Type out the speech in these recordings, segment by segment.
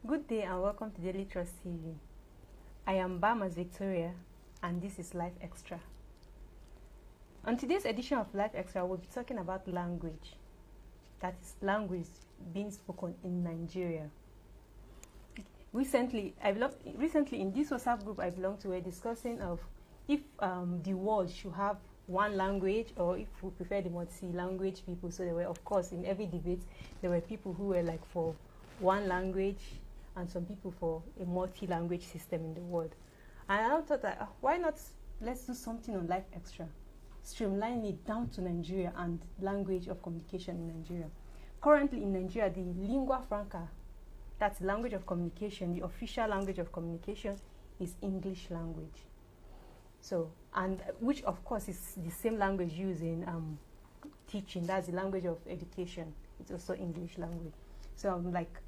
Good day and welcome to Daily Trust TV. I am Bamas Victoria and this is Lifextra. On today's edition of Lifextra, we'll be talking about language. That is language being spoken in Nigeria. Recently in this WhatsApp group I belong to, we're discussing of if the world should have one language or if we prefer the multi-language people. So there were, of course, in every debate, there were people who were like for one language and some people for a multi-language system in the world. And I thought that why not let's do something on Lifextra, streamline it down to Nigeria and language of communication in Nigeria. Currently in Nigeria, the lingua franca, that's language of communication, the official language of communication is English language. So, and which of course is the same language used in teaching, that's the language of education. It's also English language. So I'm like,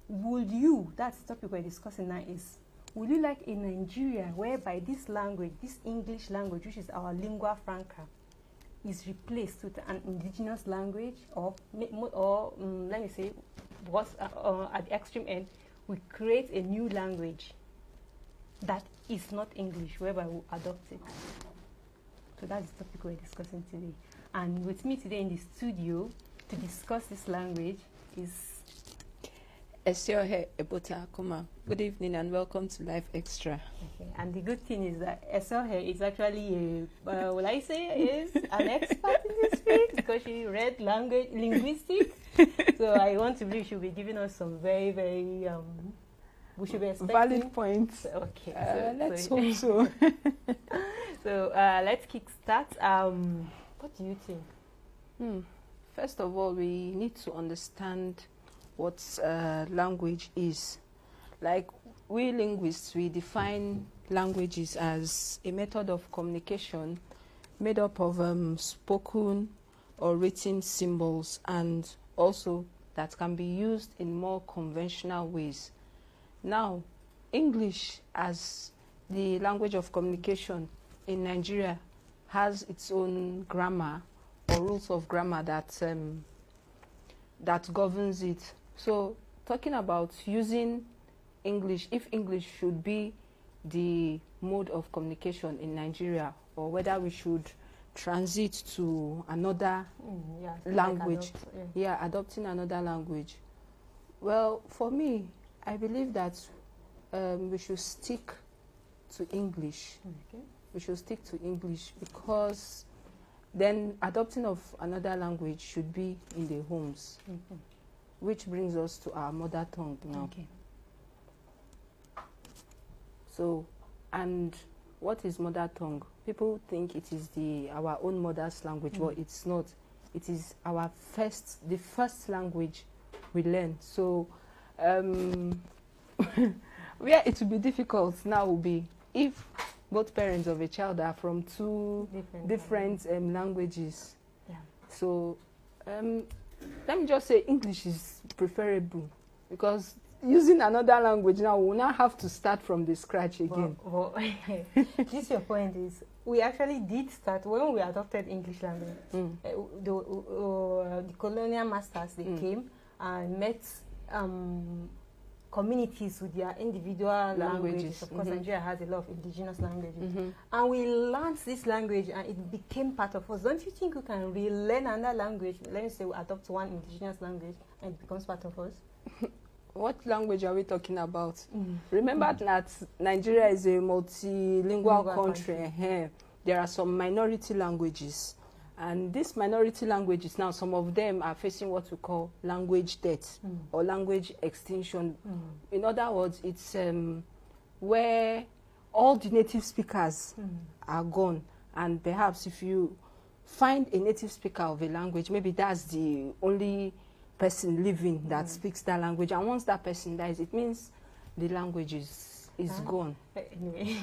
would you, that's the topic we're discussing now, is would you like a Nigeria whereby this language, this English language, which is our lingua franca, is replaced with an indigenous language, or let me say, what's at the extreme end, we create a new language that is not English, whereby we adopt it. So that's the topic we're discussing today. And with me today in the studio to discuss this language is Esiohe Ebota Akuma. Good evening and welcome to Lifextra. Okay. And the good thing is that Esiohe is actually will I say is an expert in this field because she read linguistics. So I want to believe she'll be giving us some very, very we should be expecting valid points. Okay. Let's hope so. So let's kick start. What do you think? First of all, we need to understand what language is. Like we linguists, we define languages as a method of communication made up of spoken or written symbols, and also that can be used in more conventional ways. Now, English as the language of communication in Nigeria has its own grammar or rules of grammar that governs it. So, talking about using English, if English should be the mode of communication in Nigeria, or whether we should transit to another language, adopting another language. Well, for me, I believe that we should stick to English. Okay. We should stick to English because then adopting of another language should be in the homes. Which brings us to our mother tongue now. Okay. So, and what is mother tongue? People think it is our own mother's language, but it's not. It is the first language we learn. So, where it will be difficult now will be if both parents of a child are from two different languages. Yeah. So, let me just say English is preferable because using another language now, we'll not have to start from the scratch again. This your point is, we actually did start when we adopted English language. The colonial masters, they came and met communities with their individual languages. Of course, Nigeria has a lot of indigenous languages. And we learned this language and it became part of us. Don't you think we can relearn another language? Let me say we adopt one indigenous language and it becomes part of us? What language are we talking about? Remember that Nigeria is a multilingual country. There are some minority languages. And these minority languages now, some of them are facing what we call language death or language extinction. In other words, it's where all the native speakers are gone. And perhaps if you find a native speaker of a language, maybe that's the only person living that speaks that language. And once that person dies, it means the language is gone. Anyway,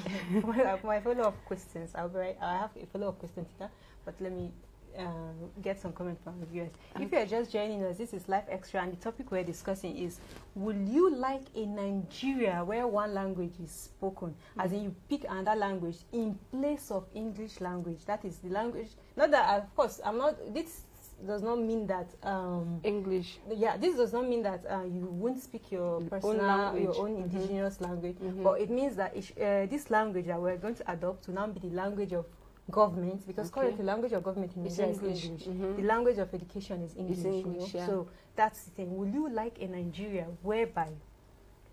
my follow-up questions. I have a follow-up question here, but let me get some comment from the viewers. If you are just joining us, this is Lifextra, and the topic we're discussing is: would you like a Nigeria where one language is spoken, as in you pick another language in place of English language? That is the language. Not that, of course, I'm not. This does not mean that English. Yeah, this does not mean that you won't speak your personal, your own indigenous language, but it means that this language that we're going to adopt will now be the language of government, because currently the language of government in Nigeria is English. The language of education is English. Yeah. So that's the thing. Will you like a Nigeria whereby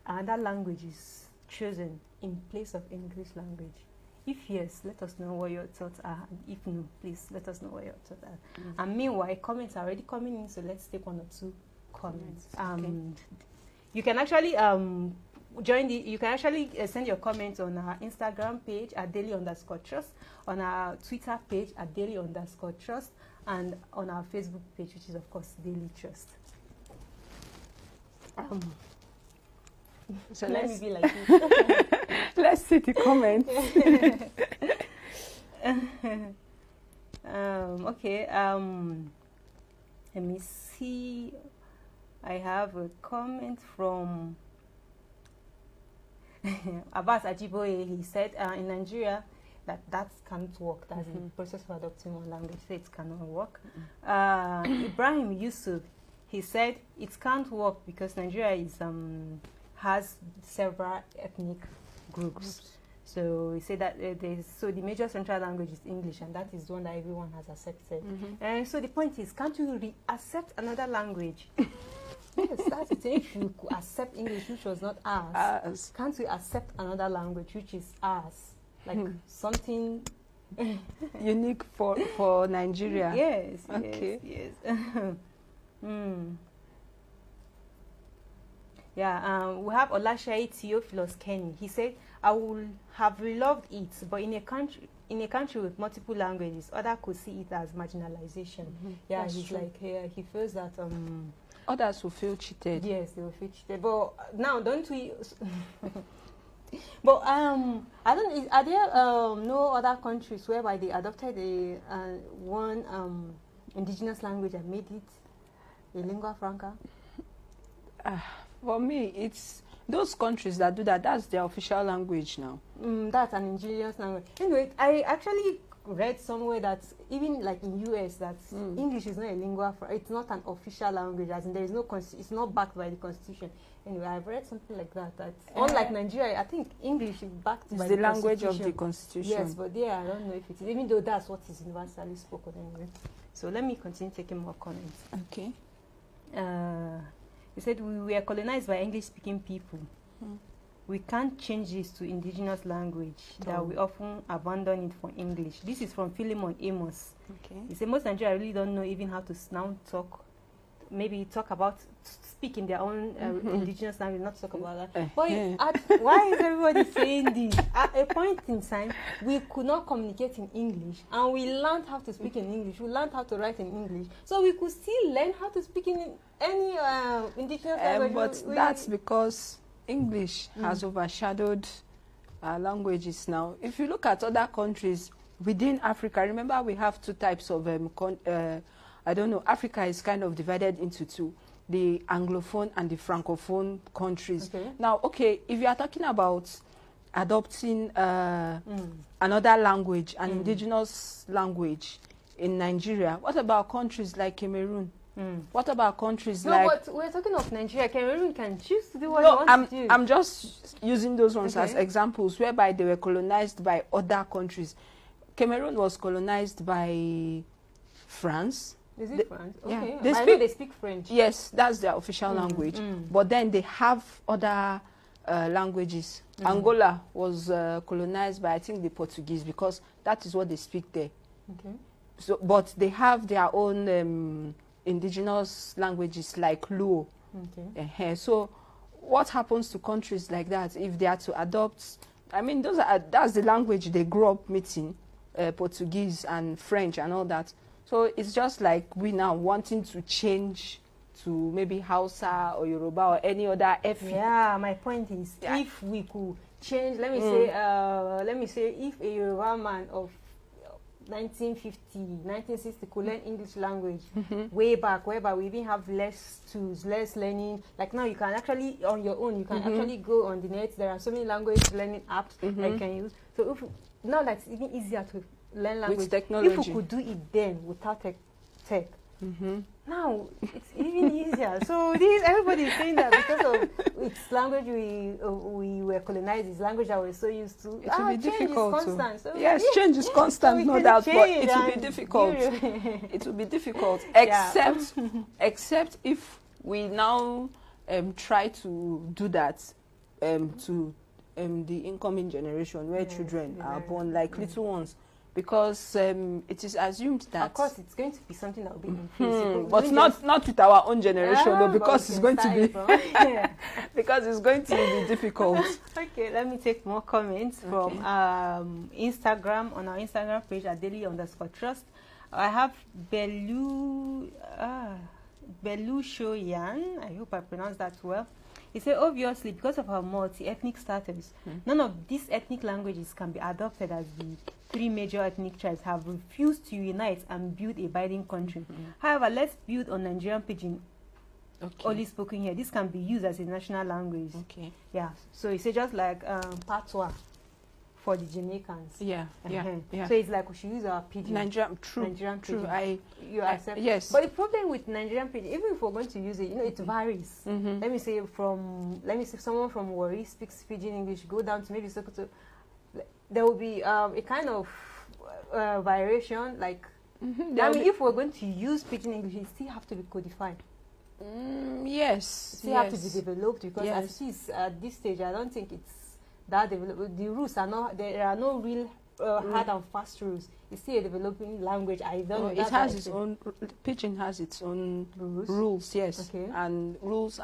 another language is chosen in place of English language? If yes, let us know what your thoughts are. And if no, please let us know what your thoughts are. And meanwhile, comments are already coming in, so let's take 1 or 2 comments. You can actually you can actually send your comments on our Instagram page at daily_trust, on our Twitter page at daily_trust, and on our Facebook page, which is of course Daily Trust. So let me be like this. Let's see the comments. Okay. Let me see. I have a comment from Abbas Ajiboye. He said in Nigeria that can't work. That's the process of adopting one language. So it cannot work. Ibrahim Yusuf, he said it can't work because Nigeria has several ethnic groups. So he said that so the major central language is English, and that is the one that everyone has accepted. And so the point is, can't you accept another language? Yes, that's the thing. If you could accept English, which was not ours, can't we accept another language which is ours? Like something unique for Nigeria. Yes. Okay. Yes. Yeah, we have Olashai Theophilus Kenny. He said, I would have loved it, but in a country with multiple languages, others could see it as marginalization. Yeah, that's he's true. like, he feels that Others will feel cheated. yes, they will feel cheated. But now, don't we? But I don't. Are there no other countries whereby they adopted one indigenous language and made it a lingua franca? For me, it's those countries that do that. That's their official language now. That's an indigenous language. Anyway, I actually read somewhere that even like in US that English is not a lingua franca. It's not an official language. As in, there is no it's not backed by the constitution. Anyway, I've read something like that. That unlike Nigeria, I think English is backed by the language of the constitution. Yes, but there I don't know if it is. Even though that's what is universally spoken anyway. So let me continue taking more comments. Okay. He said we were colonized by English-speaking people. We can't change this to indigenous language that we often abandon it for English. This is from Philemon Amos. Okay. He said most Nigerians really don't know even how to now talk, speak in their own indigenous language, not talk about that. But why is everybody saying this? At a point in time, we could not communicate in English, and we learned how to speak in English. We learned how to write in English, so we could still learn how to speak in any indigenous language. But that's because English has overshadowed our languages now. If you look at other countries within Africa, remember we have 2 types of Africa is kind of divided into 2, the Anglophone and the Francophone countries. Okay. Now, if you are talking about adopting another language, an indigenous language in Nigeria, what about countries like Cameroon? What about countries like... No, but we're talking of Nigeria. Cameroon can choose to do what they want to do. I'm just using those ones as examples whereby they were colonized by other countries. Cameroon was colonized by France. Is it France? Okay. Yeah. I know they speak French. Yes, that's their official language. But then they have other languages. Angola was colonized by, I think, the Portuguese, because that is what they speak there. Okay. So, but they have their own indigenous languages like Luo. Okay. So what happens to countries like that if they are to adopt? I mean, that's the language they grew up meeting, Portuguese and French and all that. So it's just like we now wanting to change to maybe Hausa or Yoruba or any other ethnic. Yeah, my point is, if we could change, let me say, if a Yoruba man of 1950, 1960 could learn English language way back, whereby we even have less tools, less learning. Like now you can actually, on your own, you can actually go on the net. There are so many language learning apps that you can use. So now that's even easier to learn language. With technology. If we could do it then without tech, Now it's even easier. So everybody is saying that because of its language we were colonized, it's language that we're so used to. It will be difficult. Change is constant. So yes, change is constant, no doubt, but it will be difficult. It will be difficult, except if we now try to do that to the incoming generation, where children are born like little ones. Because it is assumed that... Of course, it's going to be something that will be infeasible. But not with our own generation, though, because it's going to be... because it's going to be difficult. Okay, let me take more comments from Instagram, on our Instagram page at daily_trust. I have Belu Shoyan. I hope I pronounced that well. He said, obviously, because of our multi-ethnic status, none of these ethnic languages can be adopted, as the 3 major ethnic tribes have refused to unite and build a binding country. However, let's build on Nigerian Pidgin, only spoken here. This can be used as a national language. Okay. Yeah. So he said just like Patois for the Jamaicans. Yeah. So it's like we should use our Pidgin. Nigerian Pidgin. You accept? Yes. But the problem with Nigerian Pidgin, even if we're going to use it, it varies. Let me say someone from Warri speaks Pidgin English, go down to maybe Sokoto. There will be a kind of variation. Like, I mean, if we're going to use Pidgin English, it still have to be codified. Yes. It still have to be developed, because at this stage, I don't think it's that developed. The rules are not. There are no real hard and fast rules. It's still a developing language. I don't know. It has its own. Pidgin has its own rules. Yes. Okay. And rules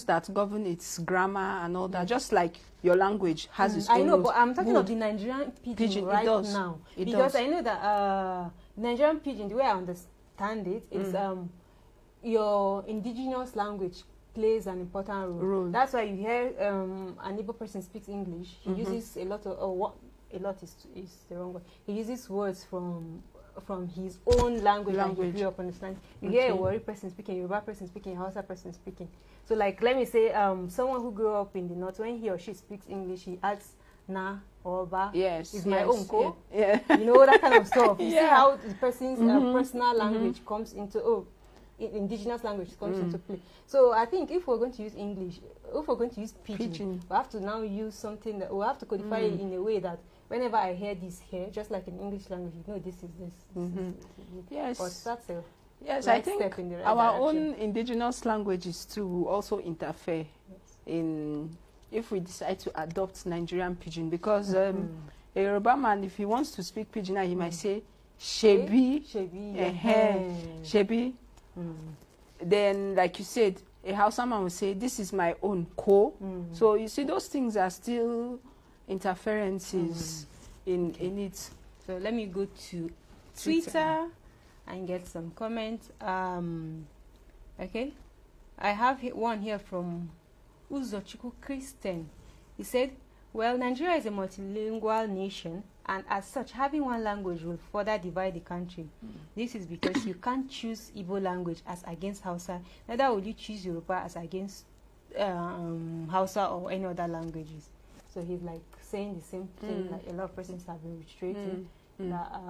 that govern its grammar and all that. Just like your language has its own. I know, but I'm talking of the Nigerian Pidgin right now. Because I know that Nigerian Pidgin, the way I understand it, is your indigenous language plays an important role. That's why you hear an Igbo person speaks English. He uses a lot of a lot is the wrong word. He uses words from his own language that he grew up understanding. You hear a Warri person speaking, a Yoruba person speaking, a Hausa person speaking. So, like, let me say, someone who grew up in the north, when he or she speaks English, he adds na or ba. Yes, is my uncle. Yeah. You know, that kind of stuff. You see how the person's personal language comes into indigenous language comes into play. So I think if we're going to use English, if we're going to use Pidgin, we have to now use something that we have to codify it in a way that whenever I hear this here, just like in English language, you know, this is this. Yes. Or that's a I think our own indigenous languages too will also interfere in if we decide to adopt Nigerian Pidgin, because a Yoruba man, if he wants to speak Pidgin, he might say Shebi, Shebi. Then, like you said, a Hausa man will say, this is my own ko. So you see, those things are still interferences in it. So let me go to Twitter and get some comments. Okay, I have one here from Uzochukwu Christian. He said, well, Nigeria is a multilingual nation, and as such, having one language will further divide the country. This is because you can't choose Igbo language as against Hausa, neither will you choose Yoruba as against Hausa or any other languages. So he's like saying the same thing that a lot of persons have been reiterating, that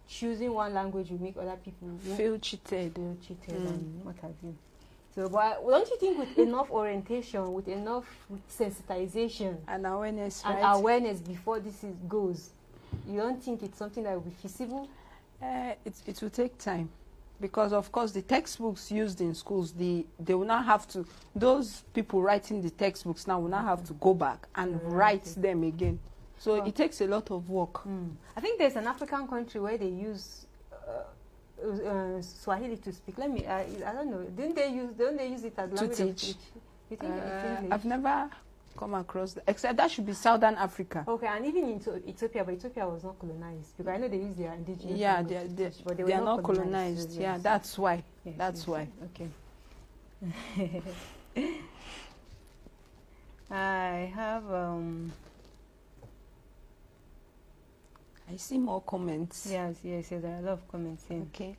choosing one language will make other people feel cheated and what have you. So, but don't you think with enough orientation, with enough sensitization and awareness, before this goes, you don't think it's something that will be feasible? It will take time, because of course the textbooks used in schools, they will not have to. Those people writing the textbooks now will not have to go back and write them again. So it takes a lot of work. I think there's an African country where they use Swahili to speak. Let me. I don't know. Don't they use it as language to teach? You think it's English? I've never come across that, except that should be Southern Africa. Okay, and even in Ethiopia, but Ethiopia was not colonized, because I know they use their indigenous. Yeah, but they are not colonized. Yeah, that's why. Yes, that's why. Okay. I have. I see more comments. Yes, there are a lot of comments here. Okay.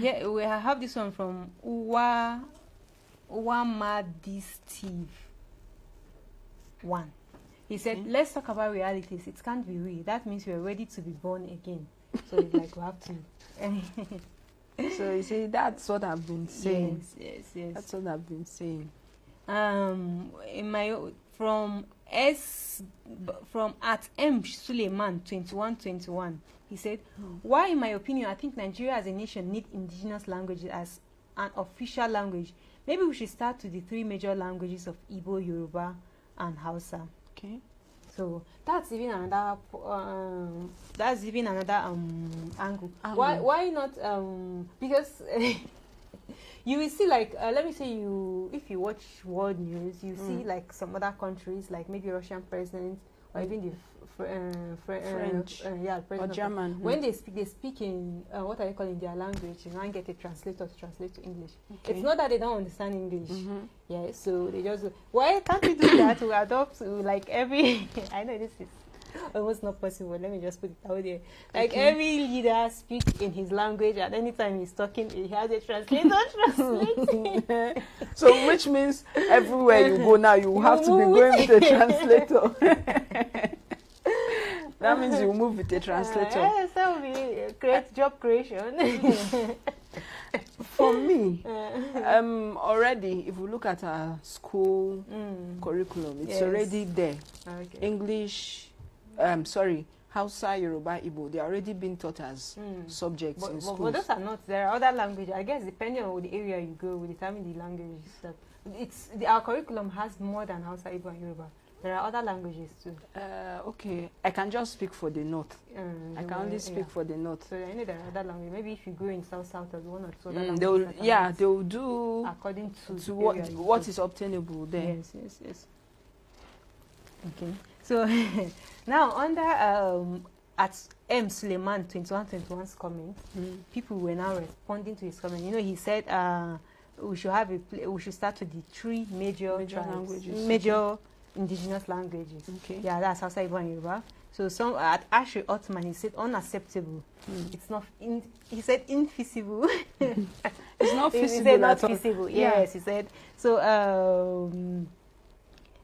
Yeah, we have this one from Uwamadi Steve 1. He said, let's talk about realities. It can't be real. That means we are ready to be born again. So it's like we have to. So you see, that's what I've been saying. Yes. That's what I've been saying. In my from at M Suleiman 2121, he said, "Why, in my opinion, I think Nigeria as a nation need indigenous languages as an official language. Maybe we should start with the 3 major languages of Igbo, Yoruba, and Hausa." Okay. So that's even another angle. Why not? Because you will see, like, let me say, if you watch world news, you see like some other countries, like maybe Russian president or even the French, or German. When they speak in what are they calling their language? You can't get a translator to translate to English. Okay. It's not that they don't understand English. Yeah, so they just why can't we do that? We adopt like every. I know this is almost not possible. Let me just put it out there. Like every leader speaks in his language, and anytime he's talking, he has a translator translating. So, which means everywhere you go now, you have to be going with a translator. That means you move with a translator. Yes, that would be great job creation. For me, already, if we look at our school curriculum, it's already there. Okay. English, Hausa, Yoruba, Igbo, they are already being taught as subjects in schools. But those are not, there are other languages. I guess depending on the area you go, will determine the language. Our curriculum has more than Hausa, Igbo, and Yoruba. There are other languages too. Okay, I can just speak for the north. I can only speak for the north. So I know there are other languages. Maybe if you go in south, there's one or two other languages. They will do according to what is obtainable there. Yes. Okay. So now under at M Suleiman 2121's comment, people were now responding to his comment. You know, he said we should start with the 3 major languages. Major indigenous languages. Okay. Yeah, that's Hausa, Igbo, and Yoruba. So some at Ashley Ottman, he said unacceptable. It's not. He said infeasible. It's not feasible. He said not feasible. Yes, he said. So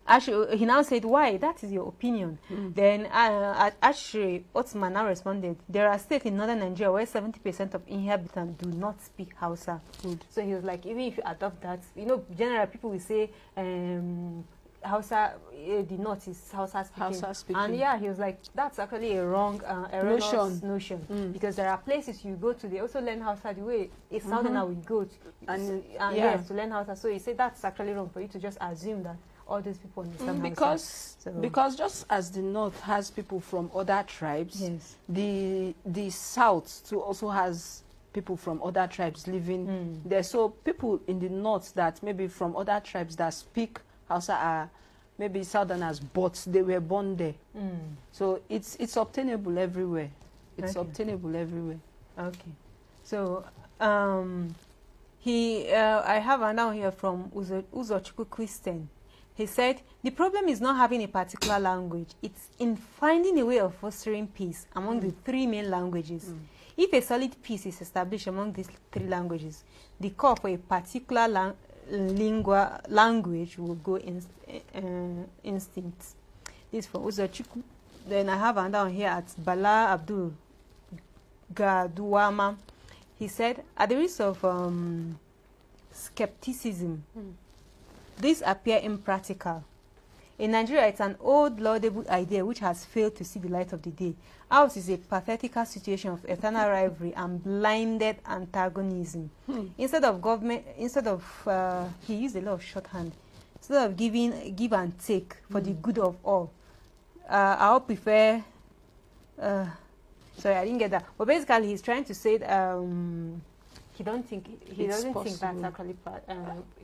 Ashley, he now said, "Why? That is your opinion." Then Ashley Ottman now responded, "There are states in northern Nigeria where 70% of inhabitants do not speak Hausa." So he was like, even if you adopt that, you know, generally people will say. Hausa, the north is Hausa speaking. And he was like, that's actually a wrong erroneous notion. Because there are places you go to, they also learn Hausa the way a southerner will go to, to learn Hausa. So he said that's actually wrong for you to just assume that all these people understand Hausa. Because just as the north has people from other tribes, the south too also has people from other tribes living there. So people in the north that maybe from other tribes that speak Hausa are maybe southerners, but they were born there. So it's obtainable everywhere. Obtainable everywhere. Okay. So I have another here from Uzochukwu Christian. He said, the problem is not having a particular language. It's in finding a way of fostering peace among the 3 main languages. If a solid peace is established among these 3 languages, the call for a particular language will go instinct. This from Uzochukwu. Then I have another one here at Bala Abdul Gaduwama. He said, at the risk of skepticism, these appear impractical. In Nigeria, it's an old laudable idea which has failed to see the light of the day. Ours is a pathetical situation of eternal rivalry and blinded antagonism. Instead of he used a lot of shorthand. Instead of give and take for the good of all, I would prefer. Sorry, I didn't get that. But basically, he's trying to say he doesn't think that's actually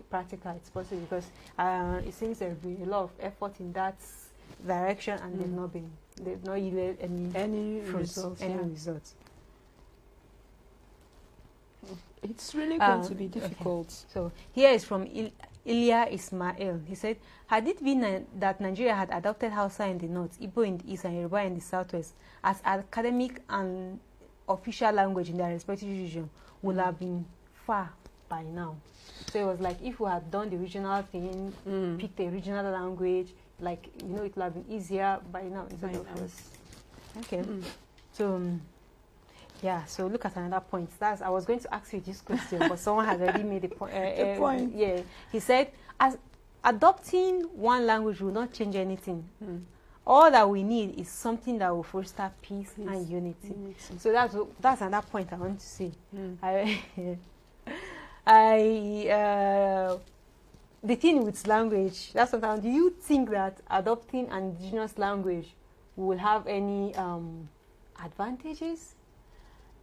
practical. It's possible because it seems there's been a lot of effort in that direction, and they've not yielded any results. It's really going to be difficult. Okay. So here is from Ilya Ismail. He said, had it been that Nigeria had adopted Hausa in the north, Igbo in the east, and Yoruba in the southwest as academic and official language in their respective region, would have been far by now. So it was like if we had done the regional thing, picked a regional language, like, you know, it would have been easier by now instead of us. Okay. So Yeah, so look at another point. I was going to ask you this question, but someone has already made a point. The point. Yeah, he said, as adopting one language will not change anything. All that we need is something that will foster peace and unity. So that's another point I want to say. The thing with language, that's sometimes, do you think that adopting an indigenous language will have any advantages?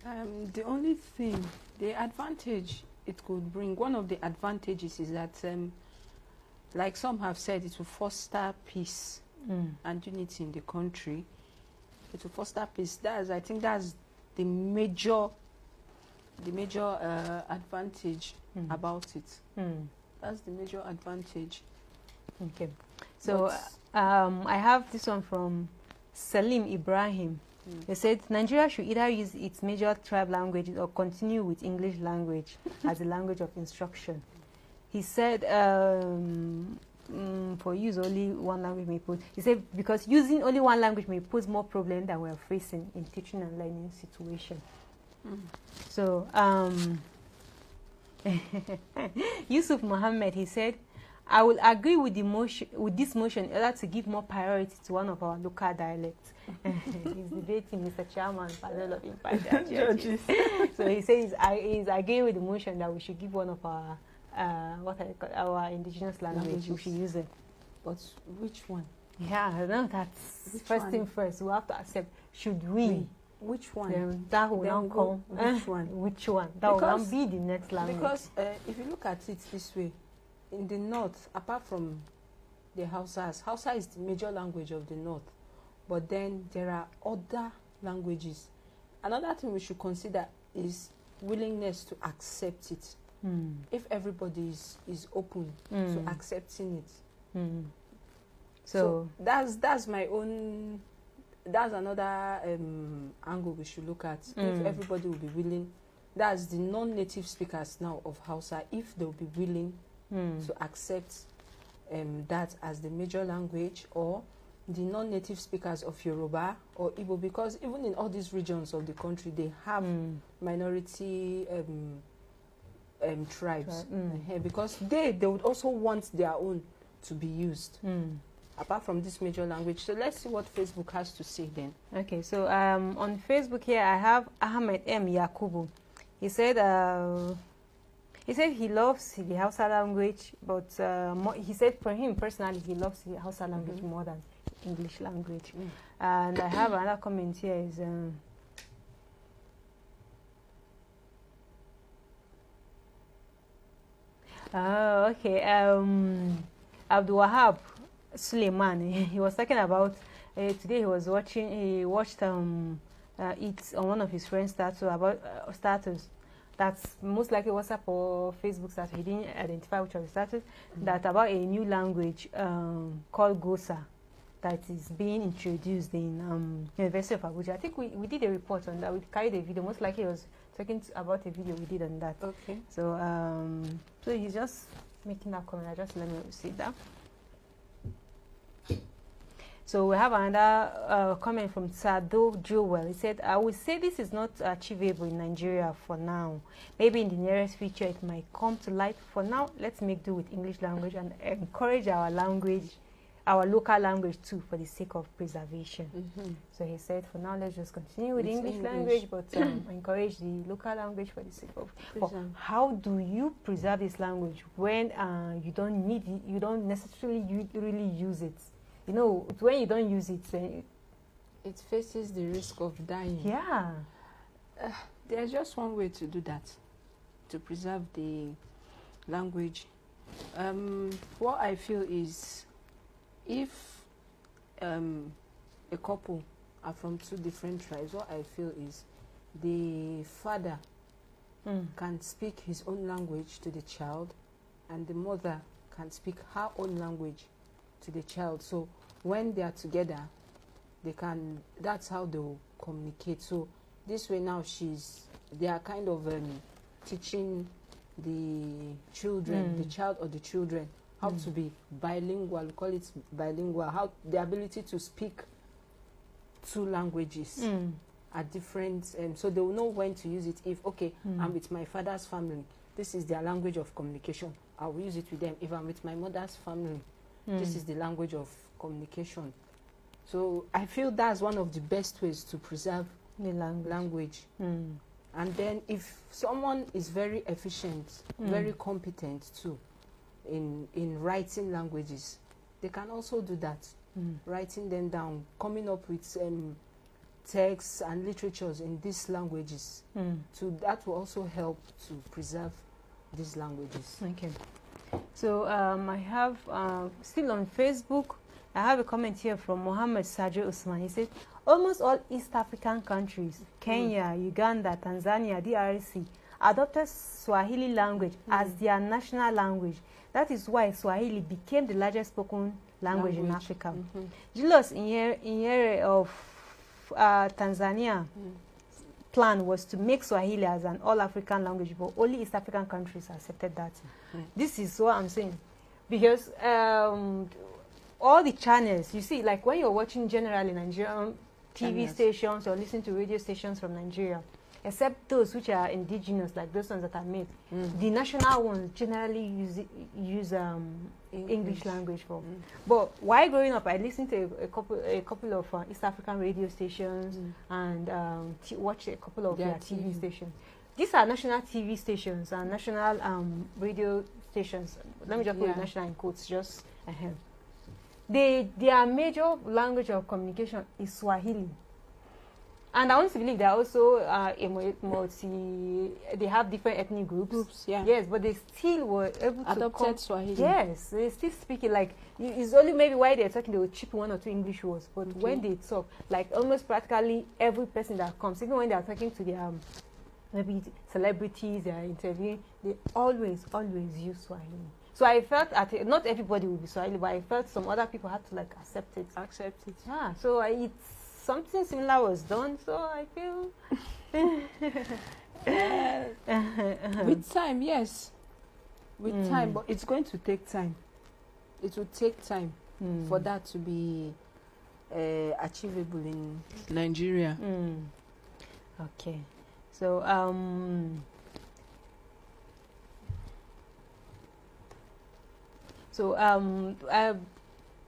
The only thing, the advantage it could bring, one of the advantages is that, like some have said, it will foster peace and unity in the country. It will foster peace. I think that's the major advantage about it. That's the major advantage. Okay. So I have this one from Salim Ibrahim. They said Nigeria should either use its major tribe languages or continue with English language as a language of instruction. He said for use only one language may pose. He said because using only one language may pose more problem than we are facing in teaching and learning situation. So Yusuf Mohammed, he said, I will agree with this motion in order to give more priority to one of our local dialects. He's debating Mr. Chairman, panel of impartial judges. So he says he's agreeing with the motion that we should give one of our our indigenous language. We should use it. But which one? Yeah, I know that's first thing first. We have to accept. Should we? Which one? That will not come. Which one? Which one? That will not be the next language. Because if you look at it this way, in the north, apart from the Hausa is the major language of the north. But then there are other languages. Another thing we should consider is willingness to accept it. If everybody is open to accepting it. So that's my own. That's another angle we should look at. If everybody will be willing, that's the non-native speakers now of Hausa, if they'll be willing to accept that as the major language, or the non-native speakers of Yoruba or Igbo, because even in all these regions of the country, they have minority tribes, because they would also want their own to be used. Apart from this major language. So let's see what Facebook has to say then. Okay, so on Facebook here I have Ahmed M. Yakubu. He said he loves the Hausa language, but he said for him personally he loves the Hausa language more than English language. And I have another comment here is Abdul Wahab Suleiman, he was talking about today he watched it on one of his friends' status about status that's most likely WhatsApp or Facebook status. He didn't identify which of the status. That about a new language called Gosa that is being introduced in University of Abuja. I think we did a report on that. We carried a video. Most likely he was talking about a video we did on that. Okay. So so he's just making that comment. I just let me see that. So we have another comment from Sado Joel. He said, I would say this is not achievable in Nigeria for now. Maybe in the nearest future it might come to light. For now, let's make do with English language and encourage our language, our local language too, for the sake of preservation. So he said, for now, let's just continue with English language, but encourage the local language for the sake of. But how do you preserve this language when you don't need it, you don't necessarily really use it? You know, when you don't use it, it faces the risk of dying. Yeah. There's just one way to do that, to preserve the language. What I feel is, if a couple are from two different tribes, what I feel is the father can speak his own language to the child, and the mother can speak her own language to the child. So when they are together, that's how they will communicate. So this way now they are kind of teaching the children, the child or the children, how to be bilingual. We call it bilingual. How the ability to speak two languages. are different, so they will know when to use it. If, okay, I'm with my father's family, this is their language of communication, I will use it with them. If I'm with my mother's family, this is the language of communication. So I feel that's one of the best ways to preserve the language. And then if someone is very efficient, very competent too, in writing languages, they can also do that, writing them down, coming up with texts and literatures in these languages. That will also help to preserve these languages. Okay. So I have, still on Facebook, I have a comment here from Mohammed Sajo Usman. He said, almost all East African countries, Kenya, Uganda, Tanzania, DRC, adopted Swahili language as their national language. That is why Swahili became the largest spoken language in Africa. Julius Nyerere of Tanzania plan was to make Swahili as an all-African language, but only East African countries accepted that. This is what I'm saying. Because all the channels, you see, like when you're watching generally Nigerian TV stations or listening to radio stations from Nigeria, except those which are indigenous, like those ones that are made, the national ones generally use English language for. But while growing up, I listened to a couple of East African radio stations and watched a couple of their TV stations. These are national TV stations and national radio stations. Let me just put national in quotes, just ahead. Their major language of communication is Swahili. And I want to believe they are also they have different ethnic groups. Yes, but they still were able to adopted Swahili. Yes, they still speak it. Like, it's only maybe while they're talking, they will chip one or two English words. But when they talk, like almost practically every person that comes, even when they are talking to their maybe celebrities, they are interviewing, they always use Swahili. So I felt not everybody will be Swahili, but I felt some other people had to like accept it. Yeah. So it's something similar was done. So I feel with time, yes, with time, but it's going to take time. It will take time for that to be achievable in Nigeria. Okay. So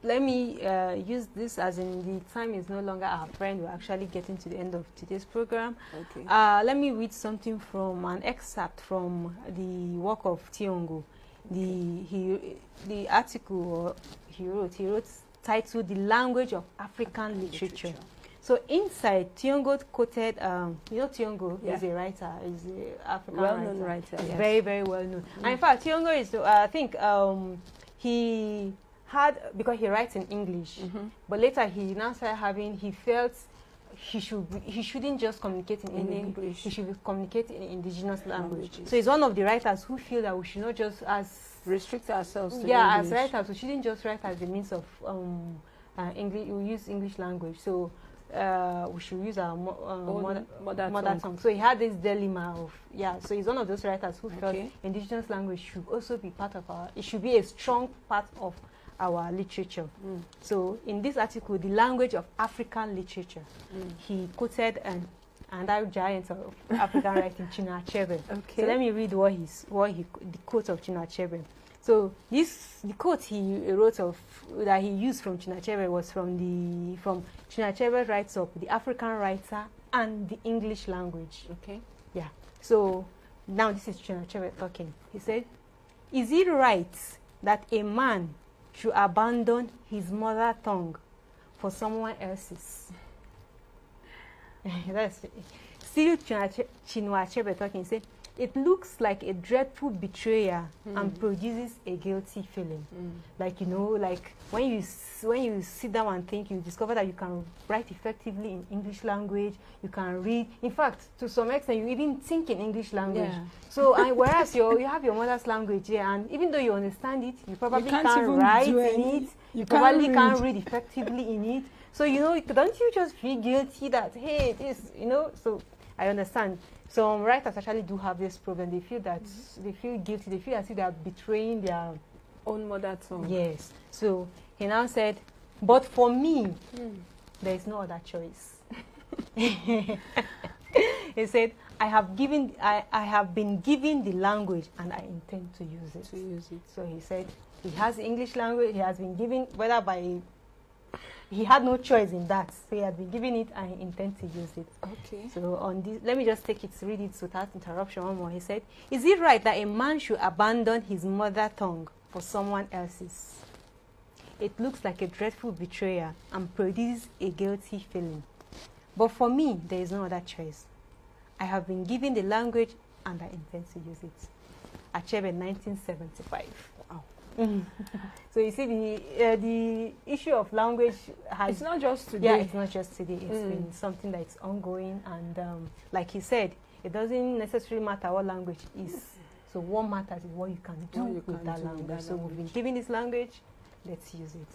let me use this as in the time is no longer our friend. We're actually getting to the end of today's program. Okay. Let me read something from an excerpt from the work of thiong'o. The article he wrote titled "The Language of African Literature." So inside, thiong'o quoted, you know, thiong'o is a writer, is an African well-known writer. Yes. Very, very well known. And in fact, thiong'o is, I think, he had, because he writes in English, but later he now started having, he felt he shouldn't just communicate in English. He should communicate in indigenous language. So he's one of the writers who feel that we should not just restrict ourselves to English. as writers, we shouldn't just write as the means of English. We use English language. So we should use our mother tongue. So he had this dilemma of, so he's one of those writers who felt indigenous language should also be part of it should be a strong part of our literature. So in this article, The Language of African Literature, he quoted another giant of African writing, Chinua Achebe. So let me read the quote of Chinua Achebe. So the quote he wrote that he used from Chinua Achebe was from Chinua Achebe writes of the African writer and the English language. Yeah. So now this is Chinua Achebe talking. He said, "Is it right that a man should abandon his mother tongue for someone else's?" That's still Chinua Achebe talking. He said, "It looks like a dreadful betrayal and produces a guilty feeling." Like, you know, like when you sit down and think, you discover that you can write effectively in English language, you can read. In fact, to some extent, you even think in English language. So whereas you have your mother's language here, and even though you understand it, you probably can't write in it. You probably can't read effectively in it. So, you know, don't you just feel guilty that, hey, this, you know? So I understand. Some writers actually do have this problem. They feel that they feel guilty. They feel as if they are betraying their own mother tongue. Yes. So he now said, "But for me, there is no other choice." He said, I have been given the language and I intend to use it. So he said he has the English language, he has been given, whether by, he had no choice in that. So he had been given it and he intends to use it. Okay. So on this, let me just read it without interruption one more. He said, is it right that a man should abandon his mother tongue for someone else's? It looks like a dreadful betrayal and produces a guilty feeling. But for me, there is no other choice. I have been given the language and I intend to use it. Achebe, 1975. Wow. So you see, the issue of language has... It's not just today. Yeah, it's not just today. It's been something that's ongoing. And like he said, it doesn't necessarily matter what language is. So what matters is what you can do with that language. So we've been given this language, let's use it.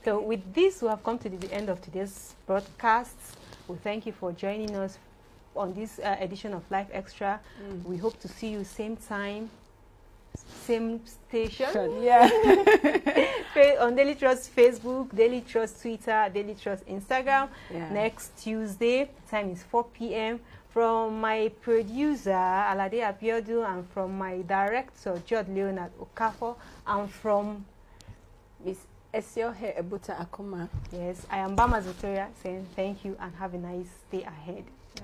So with this, we have come to the end of today's broadcast. We thank you for joining us on this edition of Lifextra. We hope to see you same time, same station. Yeah. On Daily Trust Facebook, Daily Trust Twitter, Daily Trust Instagram. Yeah. Next Tuesday, time is 4 p.m. From my producer, Alade Abiodun, and from my director, George Leonard Okafor, and from Miss Esiohe Ebuta Akuma. Yes, I am Bama Victoria saying thank you and have a nice day ahead. Yeah.